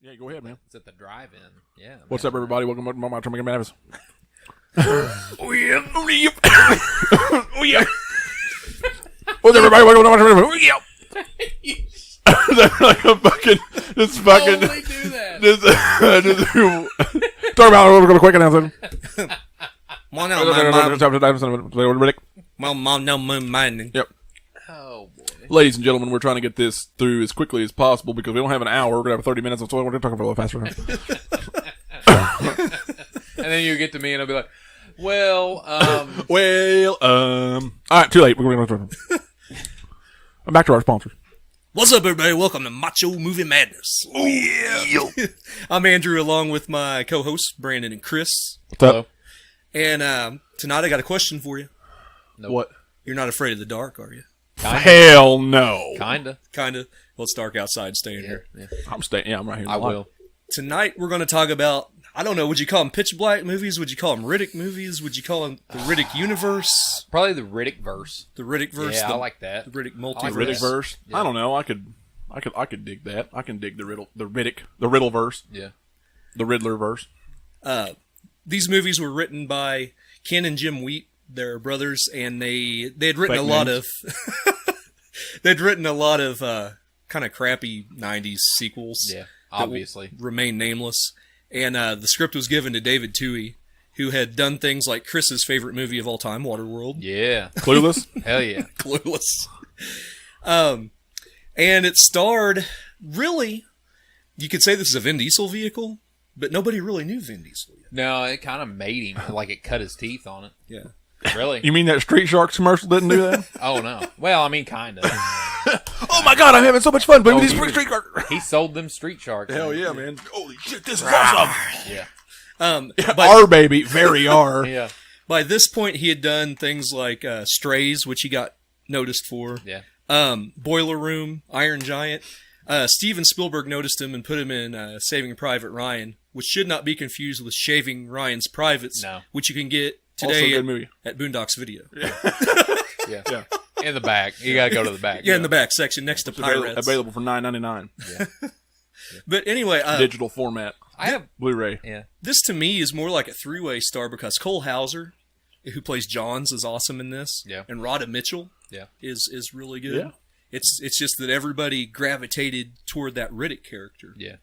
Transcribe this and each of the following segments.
Yeah, go ahead, man. It's at the drive-in. Yeah. What's up, everybody? Welcome to Macho Movie Madness. What's everybody? Welcome to Macho Movie Madness. Like a fucking, just fucking. Only do that. Just talk about it real quick announcement. Riddick. Yep. Oh boy. Ladies and gentlemen, we're trying to get this through as quickly as possible because we don't have an hour. We're gonna have 30 minutes, so we're gonna talk for a little faster. And then you get to me and I'll be like, well, all right, too late. We're gonna back to our sponsors. What's up, everybody? Welcome to Macho Movie Madness. Oh, yeah. I'm Andrew, along with my co-hosts, Brandon and Chris. What's up? And tonight I got a question for you. Nope. What? You're not afraid of the dark, are you? Kinda. Hell no. Kinda. Kinda. Well, it's dark outside. Staying here. Yeah. I'm staying. Yeah, I'm right here. I will. Tonight we're going to talk about, I don't know, would you call them pitch black movies? Would you call them Riddick movies? Would you call them the Riddick universe? Probably the Riddick verse. The Riddick verse? Yeah, the, I like that. The Riddick I multiverse. like Riddick verse. Yeah. I don't know. I could dig that. I can dig the Riddle verse. Yeah. The Riddler verse. These movies were written by Ken and Jim Wheat. They're brothers, and they had written Fake a lot names. of they'd written a lot of kind of crappy '90s sequels. Yeah. that Obviously. remain nameless. And the script was given to David Toohey, who had done things like Chris's favorite movie of all time, Waterworld, Yeah. Clueless. Hell yeah. Clueless. And it starred, really, you could say this is a Vin Diesel vehicle, but nobody really knew Vin Diesel yet. No, it kind of made him like it cut his teeth on it. Yeah. Really? You mean that Street Sharks commercial didn't do that? Oh no. Well, I mean, kind of. Oh my God, I'm having so much fun playing with these Street Sharks. He sold them street sharks. Hell yeah, man! Holy shit, this is awesome. Yeah. But R baby, very R. Yeah. by this point, he had done things like Strays, which he got noticed for. Yeah. Boiler Room, Iron Giant. Steven Spielberg noticed him and put him in Saving Private Ryan, which should not be confused with Shaving Ryan's Privates, No. which you can get Also a today good movie. at Boondocks Video. Yeah. Yeah. In the back. You gotta go to the back. Yeah, in the back section next to Pirates. Available for $9.99. But anyway, Digital format. I have. Blu-ray. Yeah. this to me is more like a three-way star because Cole Hauser, who plays Johns, is awesome in this. Yeah. And Rhoda Mitchell Yeah. is really good. Yeah. It's just that everybody gravitated toward that Riddick character. Yeah.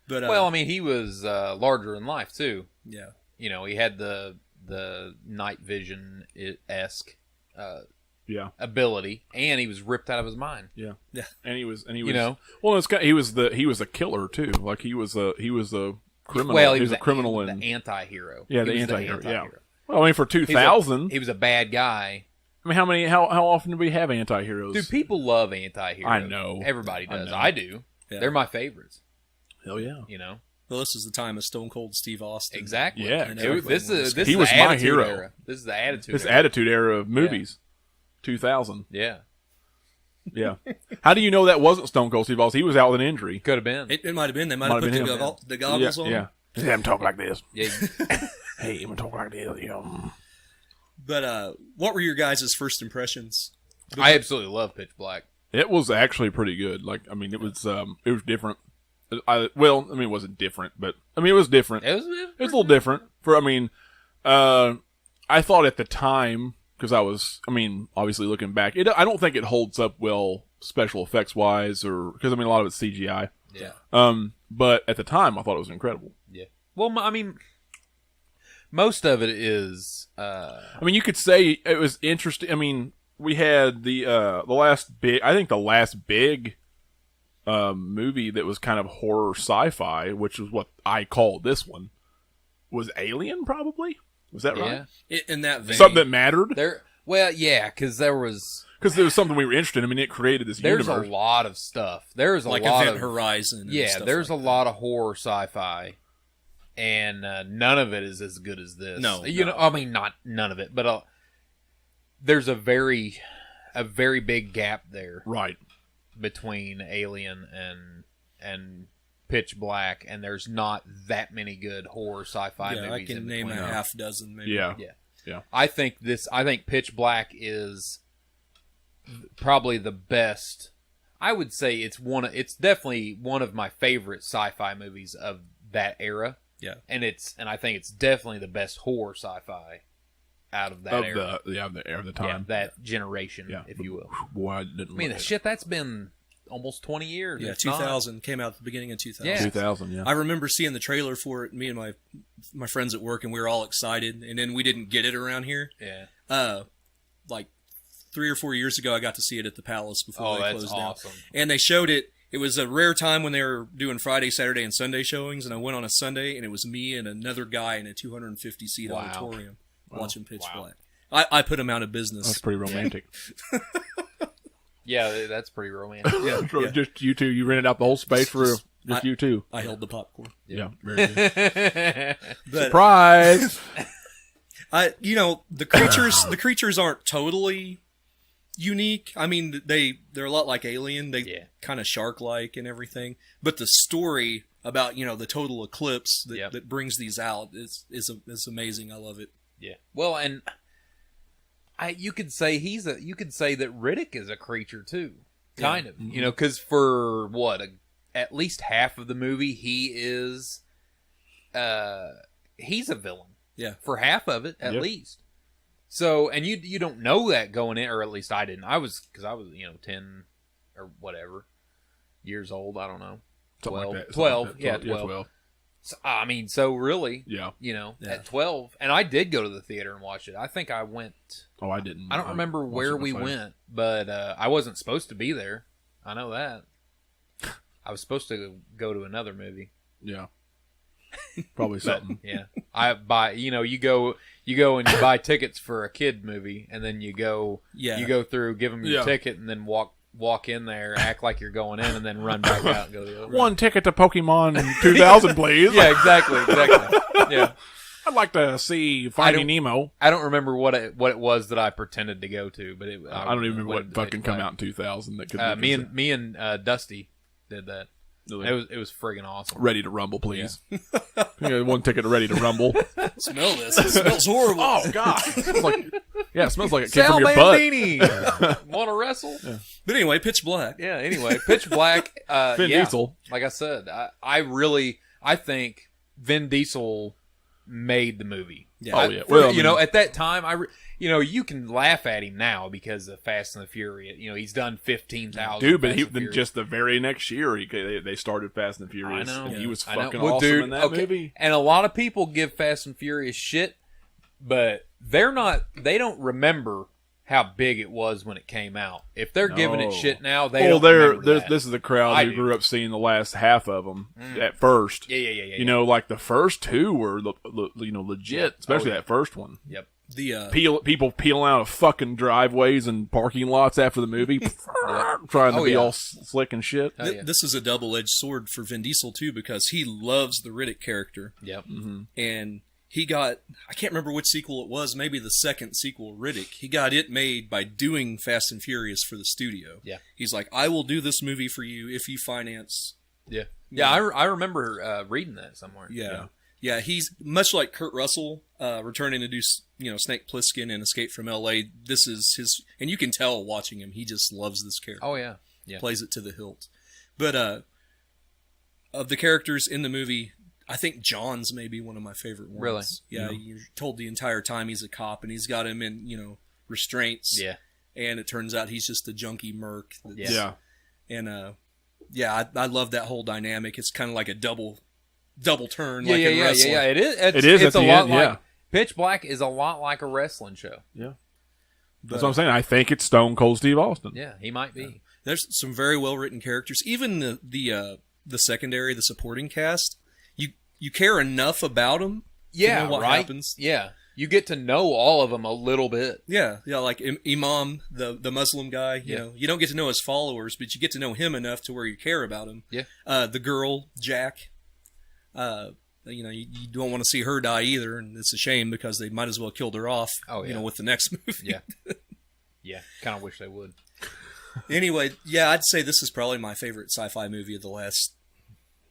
But Well, I mean, he was larger in life too. yeah. You know, he had the night vision esque Yeah. ability, and he was ripped out of his mind. Yeah. Yeah. And he was. You know? Well, he was a killer too. Like he was a criminal. Well, he was a the- criminal the in. anti-hero. Yeah, He the was anti-hero. Yeah. Well, I mean, for 2000, He was a bad guy. I mean, how often do we have anti-heroes? Dude, people love anti-heroes. I know. Everybody does. know. I do. Yeah. They're my favorites. Hell yeah. You know? Well, this is the time of Stone Cold Steve Austin. Exactly. Yeah, This is He the was my attitude hero. era. This is the attitude This era. attitude era of movies, 2000. Yeah. Yeah. How do you know that wasn't Stone Cold Steve Austin? He was out with an injury. Could have been. It might have been. They might have put been the, him. the goggles on. Yeah. Have him talk like this. Yeah. Hey, I'm gonna talk like this. But what were your guys' first impressions? I absolutely love Pitch Black. It was actually pretty good. Like, I mean, it was different. It wasn't different, but I mean, it was different. It was It's a little different. I thought at the time, because obviously looking back, I don't think it holds up well special effects wise, or because a lot of it's CGI. Yeah. But at the time, I thought it was incredible. Yeah. Well, I mean, most of it is. You could say it was interesting. I mean, we had the last big movie that was kind of horror sci-fi, which is what I call this one, was Alien. Probably was that right? Yeah. In that vein. Something that mattered. Well, yeah, because there was something we were interested in. I mean, it created this there's universe. a lot of stuff. There's a like lot Event of Horizon. And yeah. stuff There's like a lot of horror sci-fi, and none of it is as good as this. No, you no. know, I mean, not none of it, but there's a very big gap there Right. between Alien and Pitch Black, and there's not that many good horror sci-fi Yeah, movies. I can in name a between. half dozen. Maybe. Yeah. Yeah. I think Pitch Black is probably the best I would say it's definitely one of my favorite sci-fi movies of that era. Yeah. And I think it's definitely the best horror sci-fi out of that era. The time. Yeah, that generation, if you will. Boy, I didn't. I mean, shit, that's been almost 20 years. Yeah, if 2000 came out at the beginning of 2000. Yeah. 2000. Yeah. I remember seeing the trailer for it. Me and my friends at work, and we were all excited. And then we didn't get it around here. Yeah. Like 3 or 4 years ago, I got to see it at the Palace before they closed awesome. down. And they showed it. It was a rare time when they were doing Friday, Saturday, and Sunday showings. And I went on a Sunday, and it was me and another guy in a 250-seat auditorium watching Pitch Black. I put him out of business. That's pretty romantic. Yeah, that's pretty romantic. Yeah. Just you two. You rented out the whole space for just you two. I held the popcorn. Yeah. Very good. But, Surprise! the creatures aren't totally unique. I mean, they're a lot like Alien. They kind of shark-like and everything. But the story about the total eclipse that brings these out is amazing. I love it. Yeah. Well, and you could say that Riddick is a creature too, kind of. Mm-hmm. Because for at least half of the movie, he's a villain. Yeah. For half of it, at least. So, and you don't know that going in, or at least I didn't. I was 10 or whatever years old. I don't know. 12. Yeah, 12. So, I mean, so really, at 12, and I did go to the theater and watch it. I think I went. Oh, I didn't. I don't remember where we went, but I wasn't supposed to be there. I know that. I was supposed to go to another movie. Yeah. Probably something. Yeah. I buy. You go and you buy tickets for a kid movie, and then you go through, give them your ticket, and then walk in there, act like you're going in, and then run back out and go to the other. One ticket to Pokemon 2000, please. Yeah, exactly. Yeah. I'd like to see Finding Nemo. I don't remember what it was that I pretended to go to, but I don't even remember what fucking come out in 2000. That could me and Dusty did that. Really? It was friggin' awesome. Ready to Rumble, please. Yeah. One ticket to Ready to Rumble. Smell this. It smells horrible. Oh, God. It smells like it came from your butt. Want to wrestle? Yeah. But anyway, Pitch Black. Yeah, anyway, Pitch Black. Vin Diesel. Like I said, I think Vin Diesel made the movie. Yeah. Oh, yeah. Well, at that time, you can laugh at him now because of Fast and the Furious. He's done 15,000. Dude, but just the very next year, they started Fast and the Furious. I know. And he was I know. fucking Well, awesome dude, in that movie. And a lot of people give Fast and Furious shit, but they don't remember how big it was when it came out. If they're giving it shit now, they don't remember that. This is the crowd who grew up seeing the last half of them at first. Yeah. Like the first two were legit, especially that first one. Yep. The people peeling out of fucking driveways and parking lots after the movie, trying to be all slick and shit. This is a double-edged sword for Vin Diesel too, because he loves the Riddick character. Yep. Mm-hmm. And he got, I can't remember which sequel it was, maybe the second sequel, Riddick. He got it made by doing Fast and Furious for the studio. Yeah. He's like, I will do this movie for you if you finance. Yeah. Yeah, I remember reading that somewhere. Yeah, he's much like Kurt Russell, returning to do, Snake Plissken and Escape from L.A. This is his, and you can tell watching him, he just loves this character. Oh, yeah. Plays it to the hilt. But of the characters in the movie, I think John's maybe one of my favorite ones. Really? Yeah, you're told the entire time he's a cop, and he's got him in, restraints. Yeah. And it turns out he's just a junkie merc. Yeah. And, I love that whole dynamic. It's kind of like a double turn, Yeah, in wrestling. yeah. It is. It is It's at a the lot end, like Pitch Black is a lot like a wrestling show. Yeah. That's what I'm saying. I think it's Stone Cold Steve Austin. Yeah, he might be. Yeah. There's some very well written characters. Even the secondary, the supporting cast, you care enough about them. Yeah, to know what happens. Yeah, you get to know all of them a little bit. Yeah, like Imam, the Muslim guy. You don't get to know his followers, but you get to know him enough to where you care about him. Yeah. The girl Jack. You don't want to see her die either, and it's a shame because they might as well killed her off. Oh, yeah. With the next movie. Yeah. Yeah, kind of wish they would. Anyway, yeah, I'd say this is probably my favorite sci-fi movie of the last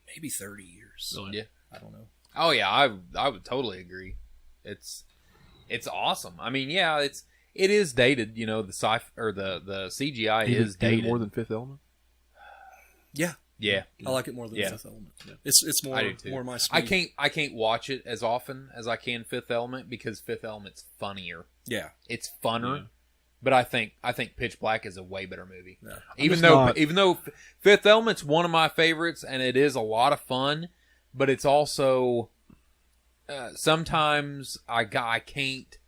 maybe 30 years. Really? Yeah. I don't know. Oh yeah, I would totally agree. It's awesome. I mean, yeah, it is dated. The sci or the CGI is dated more than Fifth Element. Yeah. I like it more than Fifth Element. Yeah. It's more, I do too. more my speed. I can't watch it as often as I can Fifth Element because Fifth Element's funnier. Yeah. It's funner. But I think Pitch Black is a way better movie. Yeah. Even though Fifth Element's one of my favorites and it is a lot of fun, but it's also sometimes I can't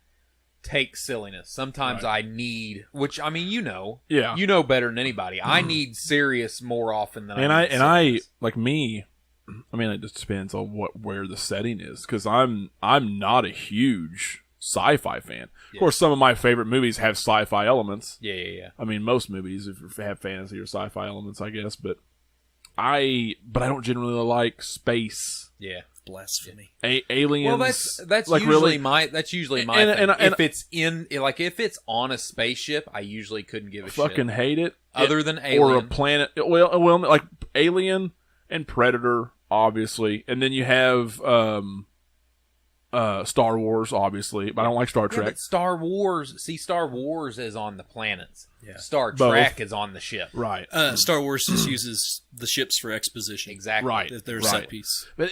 take silliness. Sometimes I need, which I mean, you know better than anybody. I need serious more often than I like me. I mean, it just depends on where the setting is because I'm not a huge sci-fi fan. Of course, some of my favorite movies have sci-fi elements. Yeah. I mean, most movies have fantasy or sci-fi elements, I guess. But I don't generally like space. Yeah. Blasphemy. Aliens. Well, that's like usually my thing. And if it's on a spaceship, I usually couldn't give a shit. Fucking hate it. Other than Alien or a planet. Well, like Alien and Predator, obviously, and then you have Star Wars, obviously, but I don't like Star Trek. But Star Wars is on the planets. Yeah. Star Trek is on the ship. Right. Star Wars just uses the ships for exposition. Exactly. Right. They're a set piece. But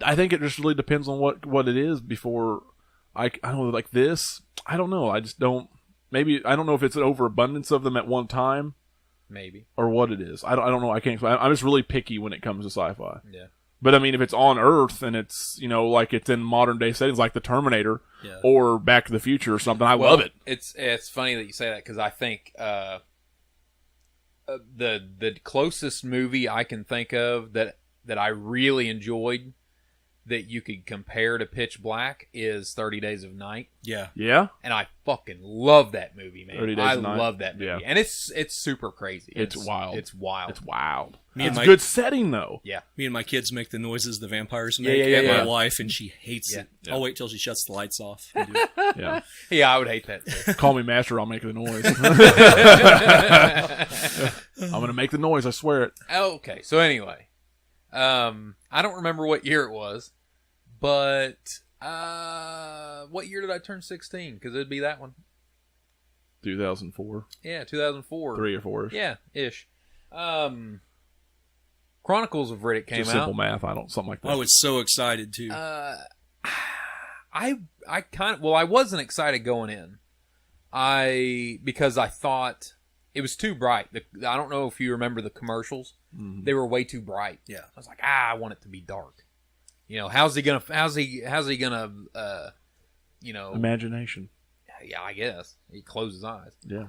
I think it just really depends on what it is before I don't know, like this. I don't know. I just don't. Maybe I don't know if it's an overabundance of them at one time. Maybe. Or what it is. I don't know. I can't explain. I'm just really picky when it comes to sci-fi. Yeah. But I mean, if it's on Earth and it's, like it's in modern day settings, like the Terminator or Back to the Future or something, I love it. It's funny that you say that because I think the closest movie I can think of that I really enjoyed that you could compare to Pitch Black is 30 Days of Night. Yeah. Yeah? And I fucking love that movie, man. 30 Days I of Night. love that movie. Yeah. And it's super crazy. It's wild. It's wild. It's wild. Me and It's a good setting, though. Yeah. Me and my kids make the noises the vampires make. Yeah. My wife, and she hates it. Yeah. I'll wait till she shuts the lights off and do it. Yeah. Yeah, I would hate that too. Call me master, I'll make the noise. I'm going to make the noise, I swear it. Okay, so anyway. I don't remember what year it was, but what year did I turn 16? Because it would be that one. 2004. Yeah, 2004. 3 or 4. Yeah, ish. Chronicles of Riddick came Just out. simple math, something like that. I was so excited too. I wasn't excited going in. Because I thought it was too bright. I don't know if you remember the commercials. Mm-hmm. They were way too bright. Yeah. I was like, I want it to be dark. How's he gonna Imagination. Yeah, I guess. He closed his eyes. Yeah.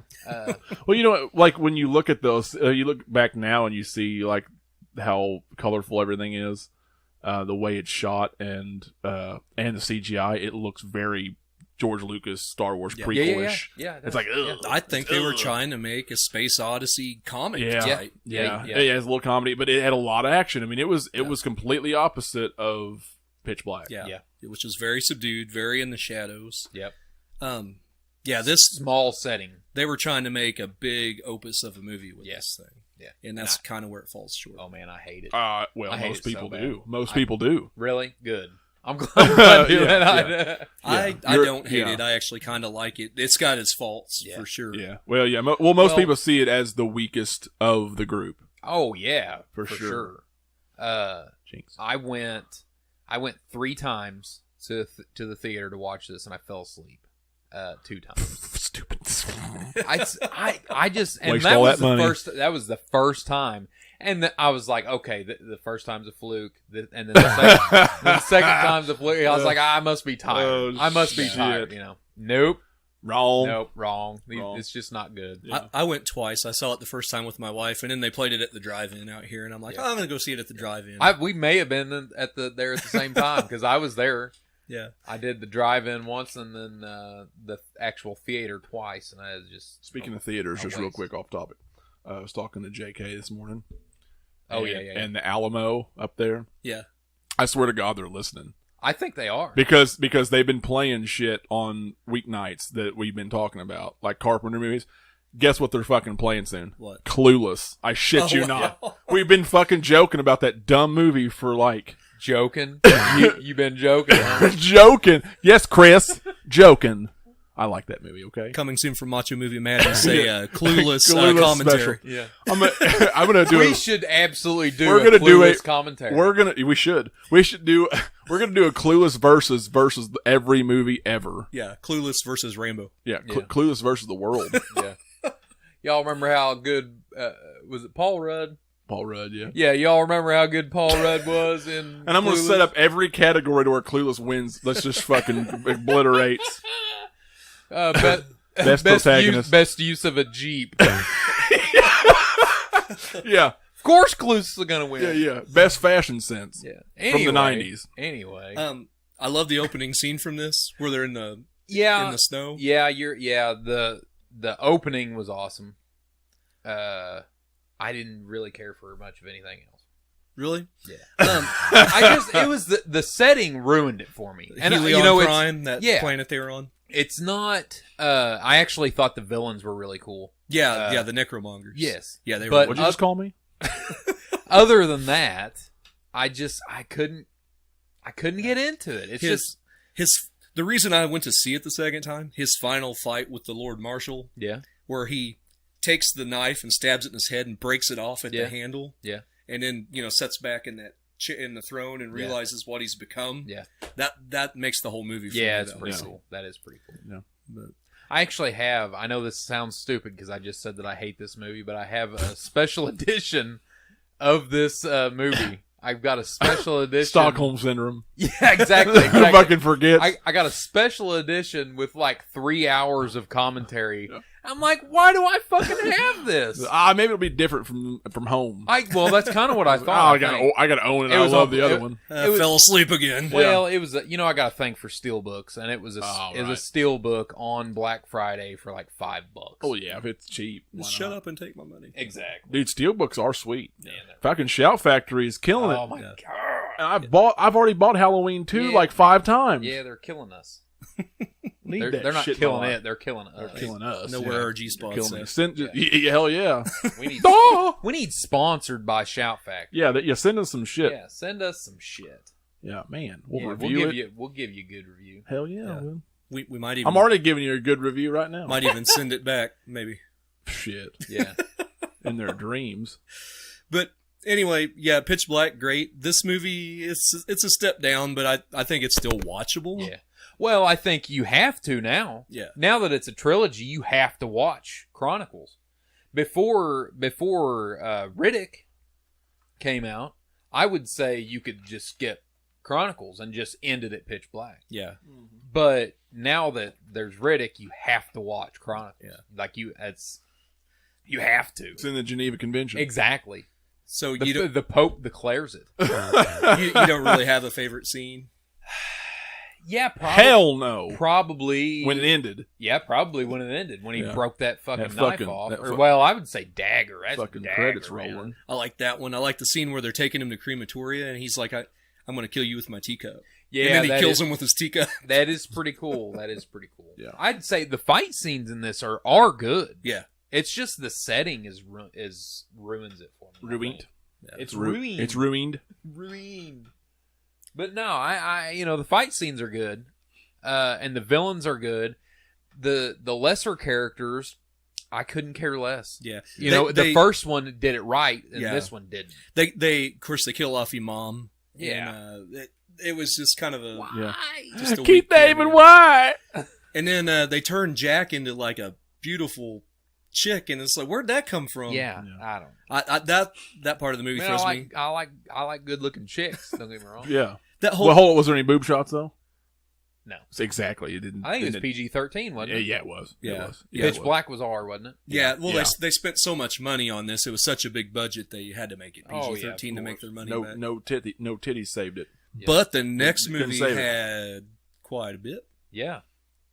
Well, like when you look at those, you look back now and you see like how colorful everything is, the way it's shot and the CGI, it looks very George Lucas Star Wars prequel-ish. Yeah, it's like, ugh. I think they were trying to make a Space Odyssey comic. Yeah. It has a little comedy, but it had a lot of action. I mean, it was completely opposite of Pitch Black. Yeah. Which was very subdued, very in the shadows. Yep. This small setting. They were trying to make a big opus of a movie with this thing. Yeah. And that's kind of where it falls short. Oh man, I hate it. Most people do. Most people do. Really? Good. I'm glad you did. I don't hate it. I actually kind of like it. It's got its faults for sure. Yeah. Well, yeah. Most people see it as the weakest of the group. Oh yeah, for sure. Jinx. I went 3 times to the theater to watch this, and I fell asleep 2 times. Stupid. I just and waste that all was that money. That was the first time. And I was like, okay, the first time's a fluke, and then the second time's a fluke. I was like, I must be tired. I must be tired. Nope. Wrong. Wrong. It's just not good. Yeah. I went twice. I saw it the first time with my wife, and then they played it at the drive-in out here, and I'm like, I'm going to go see it at the drive-in. We may have been there at the same time because I was there. Yeah. I did the drive-in once and then the actual theater twice, and I was just... Speaking of theaters, just real quick off topic. I was talking to JK this morning. And the Alamo up there. Yeah. I swear to God they're listening. I think they are. Because they've been playing shit on weeknights that we've been talking about, like Carpenter movies. Guess what they're fucking playing soon? What? Clueless. I shit you not. We've been fucking joking about that dumb movie for like... Joking? You've been joking, huh? Joking. Yes, Chris. Joking. I like that movie. Okay. Coming soon from Macho Movie Madness, a clueless, Clueless commentary. special. Yeah. I'm gonna do. We should absolutely do. We're gonna do Clueless commentary. We should do. We're gonna do a Clueless versus every movie ever. Yeah, Clueless versus Rambo. Yeah, Clueless versus the world. Yeah. Y'all remember how good was it Paul Rudd? Paul Rudd, yeah. Yeah, y'all remember how good Paul Rudd was in And I'm going to Clueless? set up every category to where Clueless wins. Let's just fucking obliterate. Best protagonist. Best use of a Jeep. Yeah. Of course Clueless is going to win. Yeah. Best fashion sense. Yeah. From the 90s. Anyway. I love the opening scene from this, where they're in the snow. Yeah, the opening was awesome. I didn't really care for much of anything else. Really? Yeah. It was the setting ruined it for me. And Helion Prime, that planet they were on. It's not. I actually thought the villains were really cool. Yeah, the Necromongers. Yes. Yeah, they were. What'd you just call me? Other than that, I couldn't get into it. It's the reason I went to see it the second time, his final fight with the Lord Marshal. Yeah. Where he takes the knife and stabs it in his head and breaks it off at the handle. Yeah. And then, sets back in the throne and realizes what he's become. Yeah. That makes the whole movie for me. It's pretty cool. That is pretty cool. Yeah. But I actually have, I know this sounds stupid because I just said that I hate this movie, but I have a special edition of this movie. I've got a special edition. Stockholm Syndrome. Yeah, exactly. Who fucking forgets? I got a special edition with like 3 hours of commentary. Yeah. I'm like, why do I fucking have this? Maybe it'll be different from home. Well, that's kind of what I thought. I got to own it. I love the other one. Fell asleep again. Well, it was. I got to thank for Steelbooks, and it was a Steelbook on Black Friday for like $5. Oh yeah, if it's cheap. Just shut up and take my money. Exactly, dude. Steelbooks are sweet. Yeah, fucking Shout Factory is killing it. Oh my god! And I've already bought Halloween 2 like 5 times. Yeah, they're killing us. They're not killing it. They're killing us. They're killing us. Know where our G spots hell yeah. We need sponsored by Shout Factory. Yeah, send us some shit. Yeah, send us some shit. Yeah, man. We'll review it. We'll give you a good review. Hell yeah. We might even. I'm already giving you a good review right now. Might even send it back, maybe. Shit. Yeah. In their dreams. But anyway, yeah, Pitch Black, great. This movie, it's a step down, but I think it's still watchable. Yeah. Well, I think you have to now. Yeah. Now that it's a trilogy, you have to watch Chronicles. Before Riddick came out, I would say you could just skip Chronicles and just end it at Pitch Black. Yeah. Mm-hmm. But now that there's Riddick, you have to watch Chronicles. Yeah. Like you have to. It's in the Geneva Convention. Exactly. So the Pope declares it. you don't really have a favorite scene? Yeah, probably. Hell no. Probably when it ended. Yeah, probably when it ended. When he broke that fucking knife off. I would say dagger. That's fucking dagger, credits rolling. I like that one. I like the scene where they're taking him to crematoria and he's like, I'm going to kill you with my teacup. Yeah, and then he kills him with his teacup. That is pretty cool. Yeah. I'd say the fight scenes in this are good. Yeah. It's just the setting ruins it for me. Ruined. Yeah. It's ruined. It's ruined. Ruined. But no, I the fight scenes are good, and the villains are good. The lesser characters, I couldn't care less. Yeah, the first one did it right, and this one didn't. They of course they kill off Imam. Yeah, and, it was just kind of a why? Just a keep David why? And then they turn Jack into like a beautiful chick, and it's like, where'd that come from? Yeah. I don't. That part of the movie throws me. I like good looking chicks. Don't get me wrong. Yeah. That whole was there any boob shots though? No. Exactly. It didn't. I think it was PG-13, wasn't it? Yeah, it was. Yeah. It was. Pitch Black was R, wasn't it? Yeah. Well, they spent so much money on this. It was such a big budget they had to make it PG-13 to make their money back. No titties saved it. Yeah. But the next movie had quite a bit. Yeah.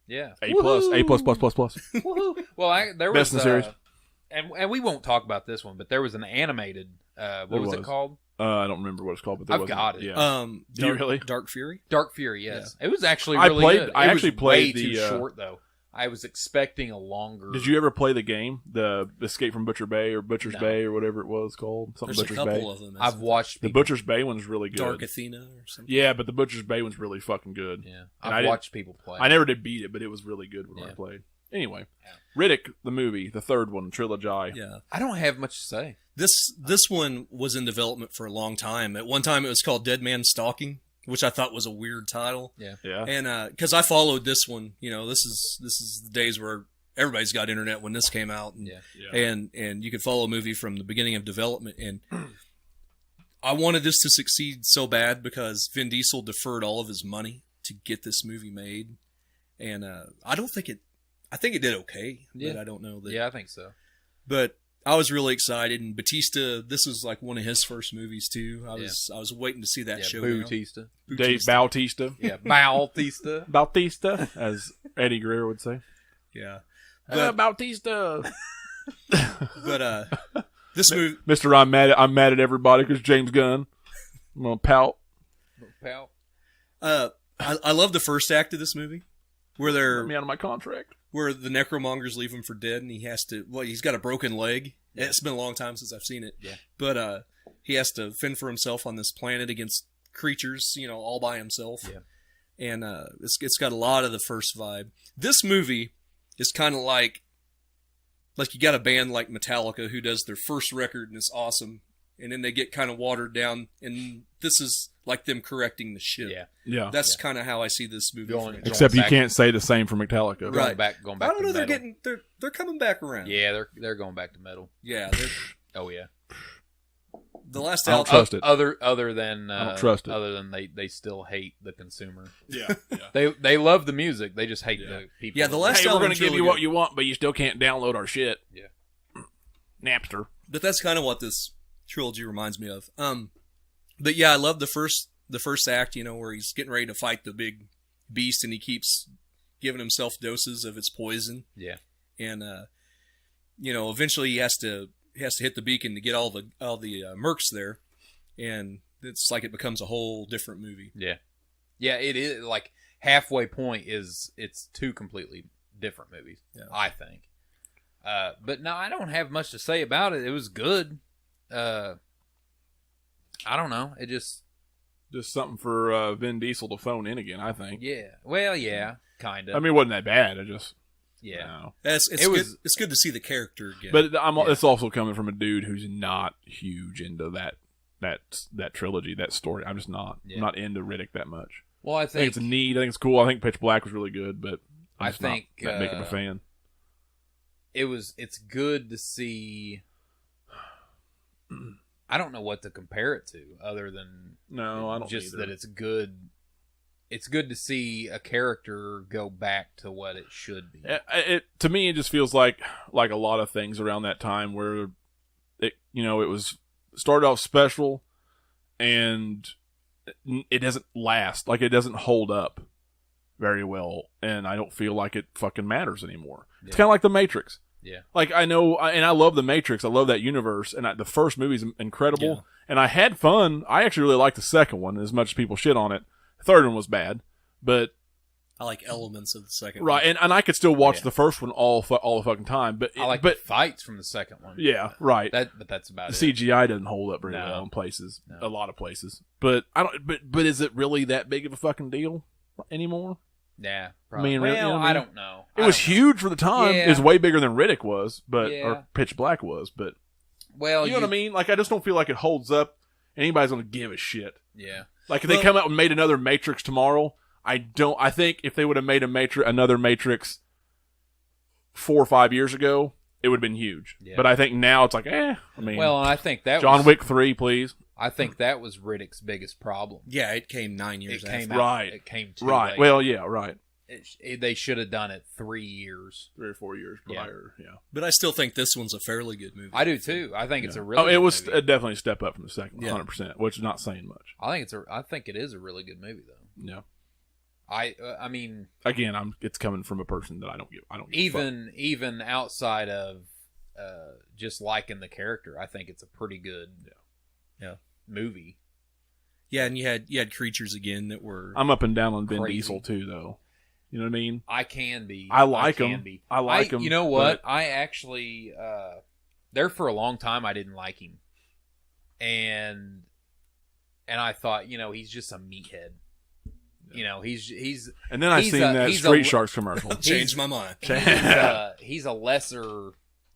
Yeah. A+. Woohoo. Well, there was best in the series. And we won't talk about this one, but there was an animated. What was it called? I don't remember what it's called, but I've got it. Yeah. Dark Fury. Dark Fury. Yes, it was actually really good. I actually played way too short though. I was expecting a longer. Did you ever play the game, the Escape from Butcher Bay or Butcher's No. Bay or whatever it was called? There's Butcher's a couple Bay. of them. I've watched The people, Butcher's Bay one's really good. Dark Athena or something. Yeah, but the Butcher's Bay one's really fucking good. Yeah, And I've watched people play. I never did beat it, but it was really good when I played. Anyway, Riddick, the movie, the third one, trilogy. Yeah. I don't have much to say. This one was in development for a long time. At one time, it was called Dead Man Stalking, which I thought was a weird title. Yeah. And because I followed this one, this is the days where everybody's got internet when this came out, and you could follow a movie from the beginning of development. And I wanted this to succeed so bad because Vin Diesel deferred all of his money to get this movie made, and I think it did okay. Yeah. But I don't know that. Yeah, I think so. But I was really excited, and Batista. This was like one of his first movies too. I was waiting to see that show. Bautista. Dave Bautista. Yeah, Bautista. Bautista, as Eddie Greer would say. Yeah. Bautista. But this movie, Mister, I'm mad at everybody because James Gunn. I'm gonna pout. Pal. I love the first act of this movie, where Let me out of my contract. where the necromongers leave him for dead, and he's got a broken leg. Yeah. It's been a long time since I've seen it. Yeah. But he has to fend for himself on this planet against creatures, all by himself. Yeah. And it's got a lot of the first vibe. This movie is kind of like you got a band like Metallica who does their first record and it's awesome, and then they get kind of watered down, and this is like them correcting the ship. Yeah. That's kind of how I see this movie. Except you can't say the same for Metallica. Right. Going back I don't know. to metal. They're coming back around. Yeah, they're going back to metal. Yeah. Oh yeah. The last I don't album. trust it. Other than I don't trust it. Other than they still hate the consumer. Yeah. They love the music. They just hate the people. Yeah, the last Hey, we're album going to give you what you want, but you still can't download our shit. Yeah. Napster. But that's kind of what this trilogy reminds me of. But yeah, I love the first act. Where he's getting ready to fight the big beast, and he keeps giving himself doses of its poison. Yeah. And eventually he has to hit the beacon to get all the mercs there, and it's like it becomes a whole different movie. Yeah. Yeah, it is like halfway point is it's two completely different movies. Yeah. I think. But no, I don't have much to say about it. It was good. I don't know. It just something for Vin Diesel to phone in again, I think. yeah. Well, yeah, kind of. I mean, it wasn't that bad. yeah. No. It's good to see the character again. But it's also coming from a dude who's not huge into that trilogy, that story. I'm just not. Yeah. I'm not into Riddick that much. Well, I I think think it's neat. I think it's cool. I think Pitch Black was really good, but I'm I just think, not that big of a fan. it's good to see. I don't know what to compare it to other than No, I don't. just either. that it's good. It's good to see a character go back to what it should be. To me, it just feels like a lot of things around that time where it was started off special and it doesn't last. Like, it doesn't hold up very well, and I don't feel like it fucking matters anymore. Yeah. It's kind of like The Matrix. Yeah. Like, I know, and I love The Matrix. I love that universe, and the first movie's incredible, and I had fun. I actually really liked the second one, as much as people shit on it. The third one was bad, but I like elements of the second right, one. and I could still watch the first one all the fucking time. But I like the fights from the second one. Yeah, right. But that's about the it. CGI doesn't hold up very No. well in places, No. a lot of places. But I don't. But is it really that big of a fucking deal anymore? Yeah, probably. I mean, well, you know what I mean? I don't know. It was huge for the time. Yeah. It was way bigger than Riddick was, but Yeah. or Pitch Black was. But Well, you know what I mean? Like, I just don't feel like it holds up. Anybody's gonna give a shit. Yeah. Like, if they come out and made another Matrix tomorrow, I think if they would have made another Matrix 4 or 5 years ago, it would have been huge. Yeah. But I think now it's like, I mean, Well, and I think that John was, Wick 3, please. I think that was Riddick's biggest problem. Yeah, it came 9 years It after. came out. Right. It came too Right. late. Well, yeah, right. They should have done it 3 years. 3 or 4 years Yeah. prior. Yeah. But I still think this one's a fairly good movie. I do too. I think it's a really. it good was movie. definitely a step up from the second, Yeah. 100%, which is not saying much. I think it is a really good movie though. Yeah. I mean, Again, it's coming from a person that I don't give a fuck. even outside of just liking the character, I think it's a pretty good movie. Yeah, and you had creatures again that were. I'm up and down on Vin Crazy. Diesel too, though. You know what I mean? I can be. I like them. I like him. You know what? I actually, there for a long time, I didn't like him. And I thought, he's just a meathead. He's. And then I seen that Street Sharks commercial. Changed my mind. He's a lesser,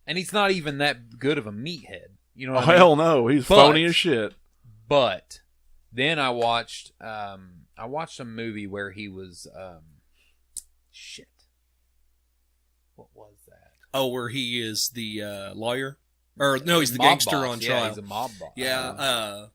and he's not even that good of a meathead. You know? Hell no, he's phony as shit. But then I watched a movie where he was shit. What was that? Oh, where he is the lawyer, or no, he's the mob gangster boss. on trial. Yeah, he's a mob boss. Yeah.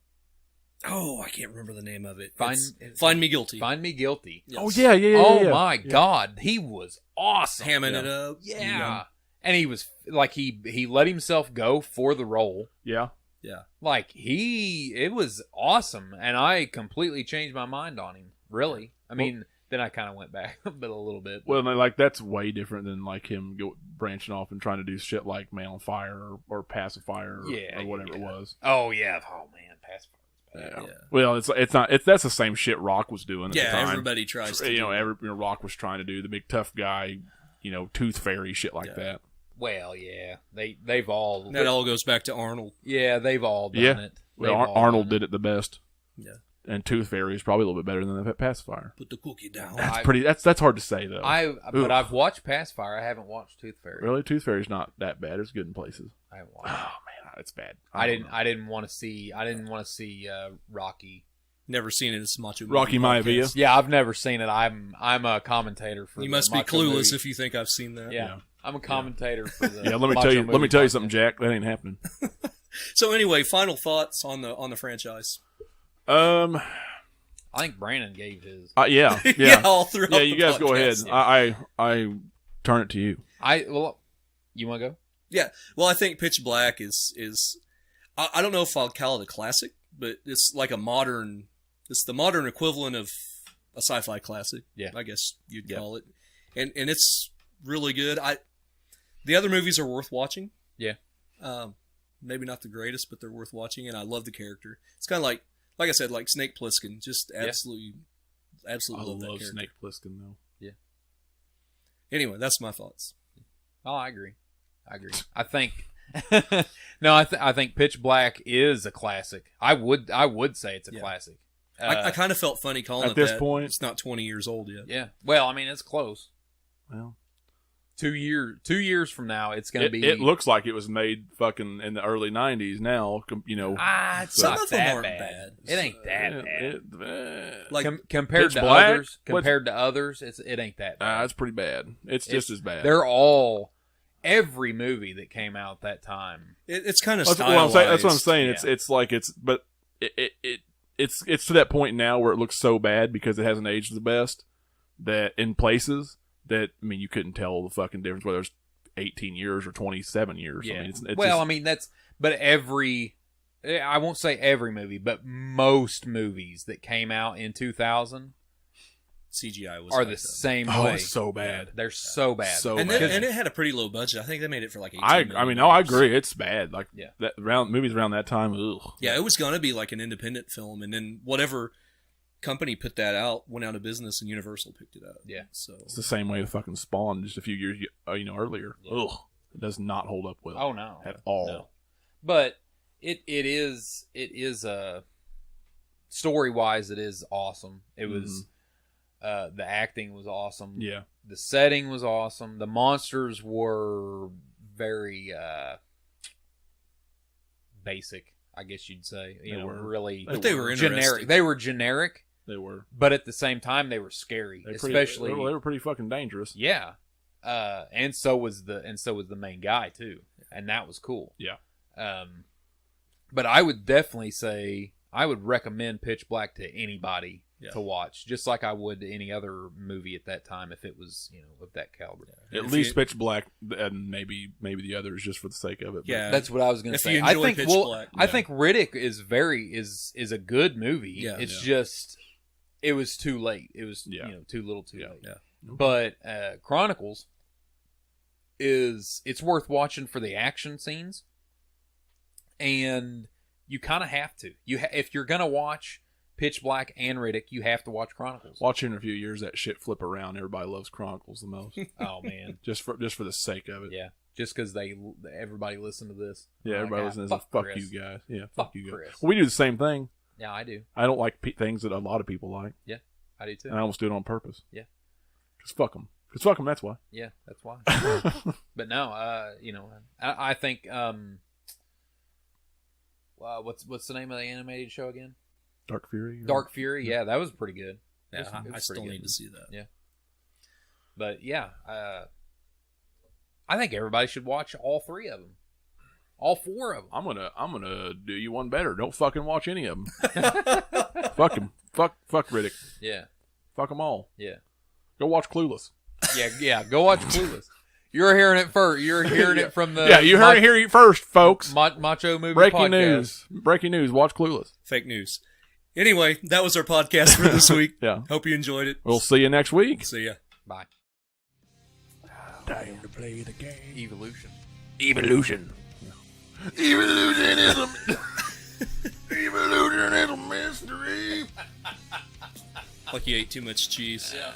I can't remember the name of it. Find Me Guilty. Find Me Guilty. Yes. Oh yeah. Oh my God, he was awesome. Hamming it up. Yeah. And he was like he let himself go for the role. Yeah. Yeah. Like it was awesome, and I completely changed my mind on him. Really. I mean, then I kind of went back a little bit. Well, like that's way different than like him branching off and trying to do shit like Man on Fire or Pacifier or whatever it was. Oh yeah. Oh man, Pacifier. Yeah. Well, it's not. That's the same shit Rock was doing. At the time. Everybody tries to. Rock was trying to do the big tough guy, tooth fairy shit like that. Well, yeah, they've all. That all goes back to Arnold. Yeah, they've all done it. Well, Arnold did it the best. Yeah. And Tooth Fairy is probably a little bit better than the Pacifier. Put the cookie down. That's hard to say though. But I've watched Pacifier. I haven't watched Tooth Fairy. Really, Tooth Fairy's not that bad. It's good in places. I haven't watched. Oh man, it's bad. I didn't want to see. I didn't want to see Rocky. Never seen it. It's Macho Movie Rocky Maivia. Yeah, I've never seen it. I'm a commentator for. You must be Macho clueless movie. if you think I've seen that. Yeah. I'm a commentator for the. Yeah, let me tell you something, Jack. That ain't happening. So anyway, final thoughts on the franchise. I think Brandon gave his. Yeah. All throughout. Yeah, you guys go ahead. I turn it to you. You want to go? Yeah. Well, I think Pitch Black is. I don't know if I'll call it a classic, but it's like a modern. It's the modern equivalent of a sci-fi classic. Yeah. I guess you'd call it, and it's really good. The other movies are worth watching. Yeah. Maybe not the greatest, but they're worth watching, and I love the character. It's kind of like I said, like Snake Plissken. Just absolutely love that character. Snake Plissken though. Yeah. Anyway, that's my thoughts. Oh, I agree. I think. No, I think Pitch Black is a classic. I would say it's a classic. I kind of felt funny calling it at this that. point. It's not 20 years old yet. Yeah. Well, I mean, it's close. Well, 2 years from now, it's going to be. It looks like it was made fucking in the early '90s. Now, it's some not of them that aren't bad. It ain't that bad. Like compared Pitch to Black? others, it ain't that bad. it's pretty bad. It's just as bad. They're all every movie that came out that time. It's kind of that's stylized. That's what I'm saying. Yeah. It's like it's to that point now where it looks so bad because it hasn't aged the best that in places that you couldn't tell the fucking difference whether it's 18 years or 27 years. Yeah. It's I won't say every movie, but most movies that came out in 2000 CGI was are the same way. Oh, it's so bad. They're so bad. And it had a pretty low budget. I think they made it for like $18 million. I agree. It's bad. Like Yeah. movies around that time. Ugh. Yeah, it was gonna be like an independent film, and then whatever company put that out went out of business, and Universal picked it up. Yeah. So It's the same way with fucking Spawn just a few years earlier. Yeah. Ugh. It does not hold up well. Oh no, at all. No. But it is story wise, it is awesome. It was the acting was awesome. Yeah. The setting was awesome. The monsters were very basic, I guess you'd say. They were really But they were generic. interesting. They were generic, They were. but at the same time they were scary. Especially they were pretty fucking dangerous. yeah. And so was the main guy too. And that was cool. Yeah. But I would definitely say I would recommend Pitch Black to anybody to watch, just like I would to any other movie at that time if it was, of that caliber. Yeah. At least Pitch Black, and maybe the others just for the sake of it. Yeah. That's what I was going to say. If you enjoy Pitch Black, I think Riddick is is a good movie. Yeah. It's just it was too late. It was too little, too late. Yeah. But Chronicles it's worth watching for the action scenes, and you kind of have to. If you're gonna watch Pitch Black and Riddick, you have to watch Chronicles. Watch it in a few years. That shit flip around. Everybody loves Chronicles the most. Oh man, just for the sake of it. Yeah, just because everybody listen to this. Yeah, everybody listens to this. Fuck you guys. Yeah, fuck you guys. Chris. Well, we do the same thing. Yeah, I do. I don't like things that a lot of people like. Yeah, I do too. And I almost do it on purpose. Yeah, because fuck them. Because fuck them. That's why. Yeah, that's why. But no, I think what's the name of the animated show again? Dark Fury. Dark Fury. Yeah, that was pretty good. Yeah, I still need to see that. Yeah, but yeah, I think everybody should watch all 3 of them, all 4 of them. I'm gonna do you one better. Don't fucking watch any of them. Fuck him. Fuck Riddick. Yeah. Fuck them all. Yeah. Go watch Clueless. Yeah. Go watch Clueless. You're hearing it first. You're hearing it from the you heard it here first, folks. Macho Movie Breaking Podcast. Breaking news. Watch Clueless. Fake news. Anyway, that was our podcast for this week. Yeah. Hope you enjoyed it. We'll see you next week. See ya. Bye. Time to play the game. Evolution. Evolution is a mystery. Like you ate too much cheese. Yeah.